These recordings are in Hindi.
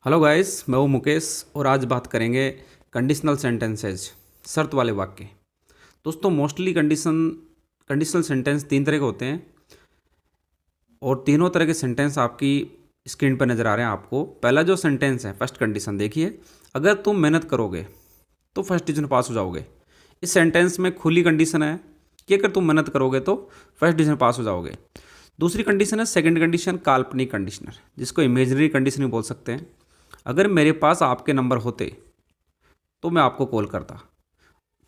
हेलो गाइस, मैं हूँ मुकेश और आज बात करेंगे कंडीशनल सेंटेंसेज, शर्त वाले वाक्य। दोस्तों, मोस्टली कंडीशनल सेंटेंस तीन तरह के होते हैं और तीनों तरह के सेंटेंस आपकी स्क्रीन पर नज़र आ रहे हैं आपको। पहला जो सेंटेंस है, फर्स्ट कंडीशन देखिए, अगर तुम मेहनत करोगे तो फर्स्ट डिवीजन पास हो जाओगे। इस सेंटेंस में खुली कंडीशन है कि अगर तुम मेहनत करोगे तो फर्स्ट डिवीजन पास हो जाओगे। दूसरी कंडीशन है सेकंड कंडीशन, काल्पनिक कंडीशनर, जिसको इमेजिनरी कंडीशन भी बोल सकते हैं। अगर मेरे पास आपके नंबर होते तो मैं आपको कॉल करता।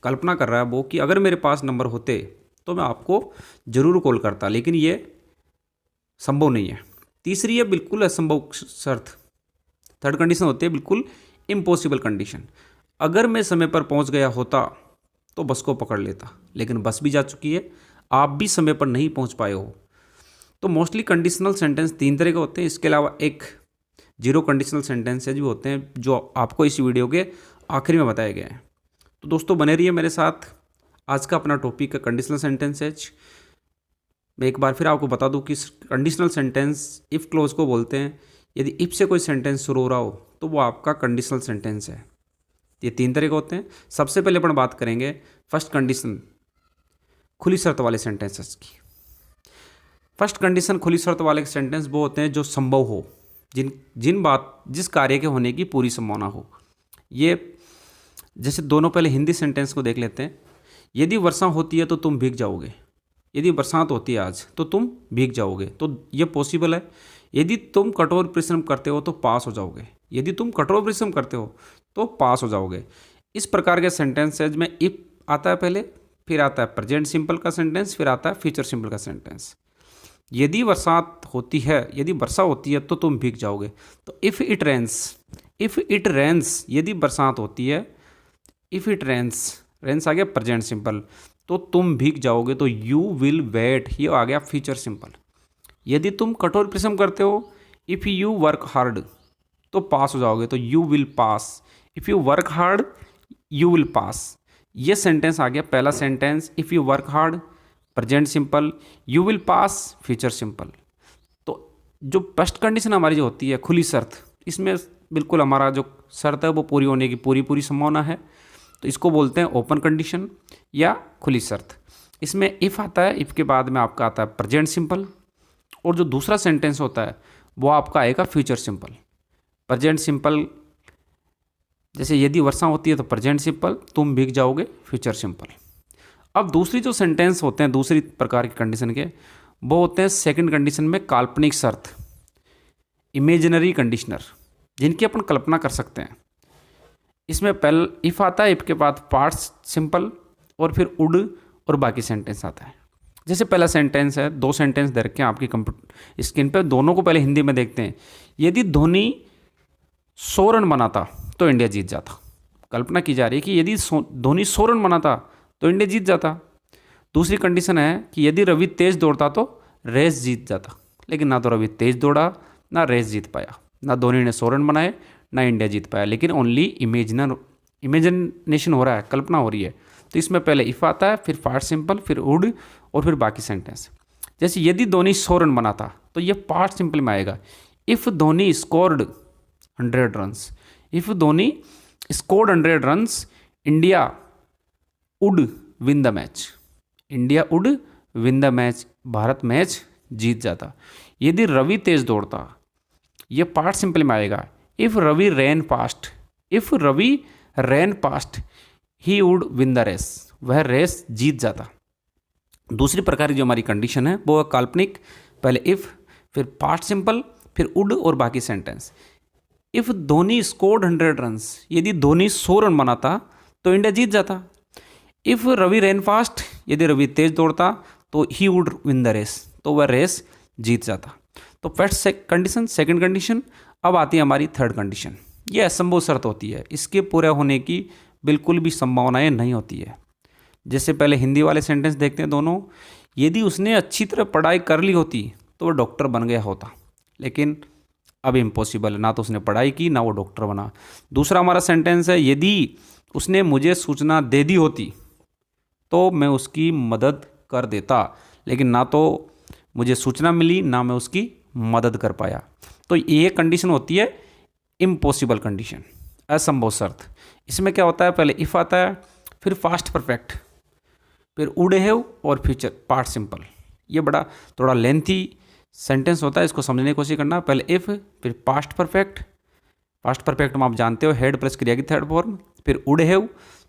कल्पना कर रहा है वो कि अगर मेरे पास नंबर होते तो मैं आपको ज़रूर कॉल करता, लेकिन ये संभव नहीं है। तीसरी है बिल्कुल असंभव शर्त, थर्ड कंडीशन होती है बिल्कुल इम्पॉसिबल कंडीशन। अगर मैं समय पर पहुंच गया होता तो बस को पकड़ लेता, लेकिन बस भी जा चुकी है, आप भी समय पर नहीं पहुंच पाए हो। तो मोस्टली कंडीशनल सेंटेंस तीन तरह के होते हैं। इसके अलावा एक जीरो कंडीशनल सेंटेंसेज भी होते हैं जो आपको इस वीडियो के आखिर में बताए गए हैं। तो दोस्तों, बने रहिए मेरे साथ। आज का अपना टॉपिक है कंडीशनल सेंटेंसेज। मैं एक बार फिर आपको बता दूं कि कंडीशनल सेंटेंस इफ़ क्लोज को बोलते हैं। यदि इफ़ से कोई सेंटेंस शुरू हो रहा हो तो वो आपका कंडीशनल सेंटेंस है। ये तीन तरह के होते हैं। सबसे पहले अपन बात करेंगे फर्स्ट कंडीशन, खुली शर्त वाले सेंटेंसेस की। फर्स्ट कंडीशन खुली शर्त वाले सेंटेंस वो होते हैं जो संभव हो, जिस कार्य के होने की पूरी संभावना हो। ये जैसे दोनों पहले हिंदी सेंटेंस को देख लेते हैं। यदि वर्षा होती है तो तुम भीग जाओगे। यदि बरसात होती है आज तो तुम भीग जाओगे, तो ये पॉसिबल है। यदि तुम कठोर परिश्रम करते हो तो पास हो जाओगे। यदि तुम कठोर परिश्रम करते हो तो पास हो जाओगे। इस प्रकार के सेंटेंसेज में इफ आता है पहले, फिर आता है प्रेजेंट सिंपल का सेंटेंस, फिर आता है फ्यूचर सिंपल का सेंटेंस। यदि बरसात होती है, यदि वर्षा होती है तो तुम भीग जाओगे। तो इफ़ इट रेन्स, यदि बरसात होती है, इफ़ इट रेन्स, रेन्स आ गया प्रेजेंट सिंपल, तो तुम भीग जाओगे, तो यू विल वेट, ये आ गया फ्यूचर सिंपल। यदि तुम कठोर परिश्रम करते हो, इफ़ यू वर्क हार्ड, तो पास हो जाओगे, तो you will pass. If you work hard you will pass. ये सेंटेंस आ गया पहला sentence, if you work hard present simple, you will pass future simple. तो जो फर्स्ट कंडीशन हमारी जो होती है खुली शर्त, इसमें बिल्कुल हमारा जो शर्त है वो पूरी होने की पूरी संभावना है, तो इसको बोलते हैं ओपन कंडीशन या खुली शर्त। इसमें इफ़ आता है, इफ़ के बाद में आपका आता है प्रेजेंट सिंपल, और जो दूसरा सेंटेंस होता है वो आपका आएगा फ्यूचर सिंपल। प्रेजेंट सिंपल जैसे यदि वर्षा होती है तो प्रेजेंट सिंपल, तुम भीग जाओगे फ्यूचर सिंपल। अब दूसरी जो सेंटेंस होते हैं दूसरी प्रकार के कंडीशन के, वो होते हैं सेकंड कंडीशन में काल्पनिक शर्त, इमेजिनरी कंडीशनर, जिनकी अपन कल्पना कर सकते हैं। इसमें पहले इफ़ आता है, इफ़ के बाद पार्ट्स सिंपल और फिर उड और बाकी सेंटेंस आता है। जैसे पहला सेंटेंस है, दो सेंटेंस दे रखे हैं आपकी कंप्यूटर स्क्रीन पे, दोनों को पहले हिंदी में देखते हैं। यदि धोनी 100 रन बनाता तो इंडिया जीत जाता। कल्पना की जा रही है कि यदि धोनी 100 रन बनाता तो इंडिया जीत जाता। दूसरी कंडीशन है कि यदि रवि तेज दौड़ता तो रेस जीत जाता, लेकिन ना तो रवि तेज दौड़ा ना रेस जीत पाया, ना धोनी ने 100 रन बनाए ना इंडिया जीत पाया, लेकिन ओनली इमेजिनेशन हो रहा है, कल्पना हो रही है। तो इसमें पहले इफ़ आता है, फिर पार्ट सिंपल, फिर वुड और फिर बाकी सेंटेंस। जैसे यदि धोनी 100 रन बनाता तो ये पार्ट सिंपल में आएगा। If Dhoni scored 100 runs, if Dhoni scored 100 runs, India would win the match, India would win the match, Bharat match जीत जाता। यदि रवि तेज दौड़ता, ये पार्ट सिंपल में आएगा। If Ravi ran fast, if Ravi ran fast he would win the race, वह रेस जीत जाता। दूसरी प्रकार की जो हमारी कंडीशन है वो है काल्पनिक, पहले इफ, फिर पार्ट सिंपल, फिर वुड और बाकी sentence. If Dhoni scored 100 runs, यदि धोनी 100 रन बनाता तो इंडिया जीत जाता। इफ़ रवि रैन फास्ट, यदि रवि तेज दौड़ता तो he would win the race, तो वह रेस जीत जाता। तो फर्स्ट कंडीशन, सेकंड कंडीशन। अब आती है हमारी थर्ड कंडीशन। ये असंभव शर्त होती है, इसके पूरा होने की बिल्कुल भी संभावनाएं नहीं होती है। जैसे पहले हिंदी वाले सेंटेंस देखते हैं दोनों। यदि उसने अच्छी तरह पढ़ाई कर ली होती तो वह डॉक्टर बन गया होता, लेकिन अब इम्पॉसिबल है, ना तो उसने पढ़ाई की ना वो डॉक्टर बना। दूसरा हमारा सेंटेंस है, यदि उसने मुझे सूचना दे दी होती तो मैं उसकी मदद कर देता, लेकिन ना तो मुझे सूचना मिली ना मैं उसकी मदद कर पाया। तो ये कंडीशन होती है इम्पॉसिबल कंडीशन, असंभव शर्त। इसमें क्या होता है, पहले इफ़ आता है, फिर पास्ट परफेक्ट, फिर वुड हैव और फ्यूचर पार्ट सिंपल। ये बड़ा थोड़ा लेंथी सेंटेंस होता है, इसको समझने की कोशिश करना। पहले इफ़, फिर पास्ट परफेक्ट, पास्ट परफेक्ट में आप जानते हो हेड प्लस क्रिया की थर्ड फॉर्म, फिर वुड हैव,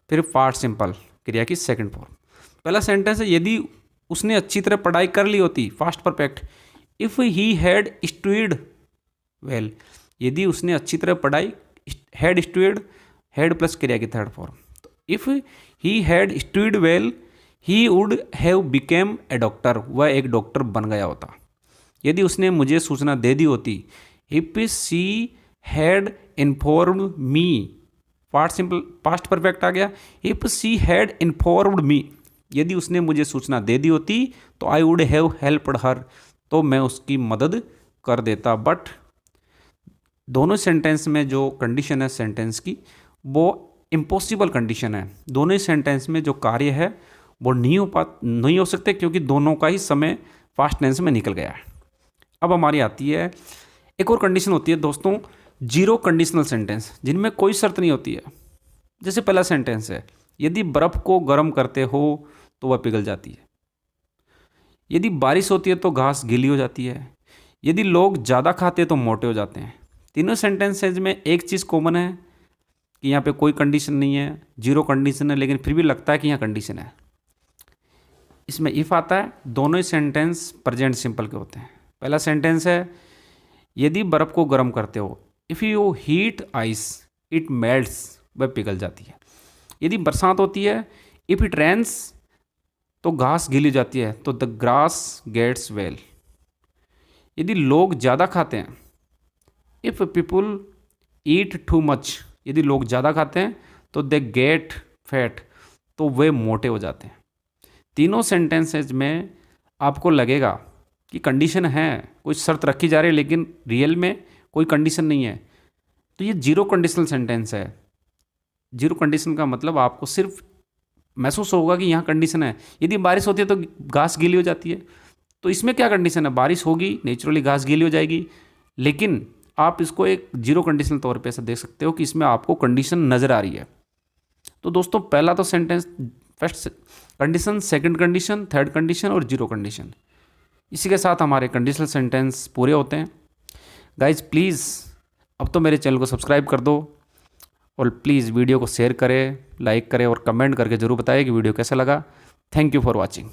फिर पार्ट सिंपल क्रिया की सेकंड फॉर्म। पहला सेंटेंस है, यदि उसने अच्छी तरह पढ़ाई कर ली होती, fast perfect, if he had studied well, यदि उसने अच्छी तरह पढ़ाई, हैड स्टडीड, हैड प्लस क्रिया की थर्ड फॉर्म। तो if he had studied well he would have became a doctor, वह एक डॉक्टर बन गया होता। यदि उसने मुझे सूचना दे दी होती, if she had informed me, past simple past perfect आ गया, if she had informed me, यदि उसने मुझे सूचना दे दी होती तो I would have helped her, तो मैं उसकी मदद कर देता। बट दोनों सेंटेंस में जो कंडीशन है सेंटेंस की, वो इम्पॉसिबल कंडीशन है। दोनों ही सेंटेंस में जो कार्य है वो नहीं हो सकते, क्योंकि दोनों का ही समय पास्ट टेंस में निकल गया है। अब हमारी आती है एक और कंडीशन होती है दोस्तों, जीरो कंडीशनल सेंटेंस, जिनमें कोई शर्त नहीं होती है। जैसे पहला सेंटेंस है, यदि बर्फ़ को गर्म करते हो तो वह पिघल जाती है। यदि बारिश होती है तो घास गीली हो जाती है। यदि लोग ज़्यादा खाते हैं तो मोटे हो जाते हैं। तीनों सेंटेंसेज में एक चीज़ कॉमन है कि यहाँ पे कोई कंडीशन नहीं है, जीरो कंडीशन है, लेकिन फिर भी लगता है कि यहाँ कंडीशन है। इसमें इफ़ आता है, दोनों ही सेंटेंस प्रेजेंट सिंपल के होते हैं। पहला सेंटेंस है, यदि बर्फ़ को गर्म करते हो, if you heat ice it melts, वह पिघल जाती है। यदि बरसात होती है, इफ़ इट रेन्स, तो घास गीली हो जाती है, तो द ग्रास गेट्स वेल। यदि लोग ज़्यादा खाते हैं, if people eat too much, यदि लोग ज़्यादा खाते हैं तो दे गेट फैट, तो वे मोटे हो जाते हैं। तीनों सेंटेंसेज में आपको लगेगा कि कंडीशन है, कोई शर्त रखी जा रही है, लेकिन रियल में कोई कंडीशन नहीं है। तो ये जीरो कंडीशनल सेंटेंस है। जीरो कंडीशन का मतलब आपको सिर्फ महसूस होगा कि यहाँ कंडीशन है। यदि बारिश होती है तो घास गीली हो जाती है, तो इसमें क्या कंडीशन है, बारिश होगी, नेचुरली घास गीली हो जाएगी। लेकिन आप इसको एक जीरो कंडीशनल तौर पे ऐसा देख सकते हो कि इसमें आपको कंडीशन नज़र आ रही है। तो दोस्तों पहला तो sentence first condition, second condition, third condition और जीरो कंडीशन। इसी के साथ हमारे कंडीशनल सेंटेंस पूरे होते हैं। गाइज प्लीज़ अब तो मेरे चैनल को सब्सक्राइब कर दो, और प्लीज़ वीडियो को शेयर करें, लाइक करें और कमेंट करके ज़रूर बताएं कि वीडियो कैसा लगा। Thank you for watching.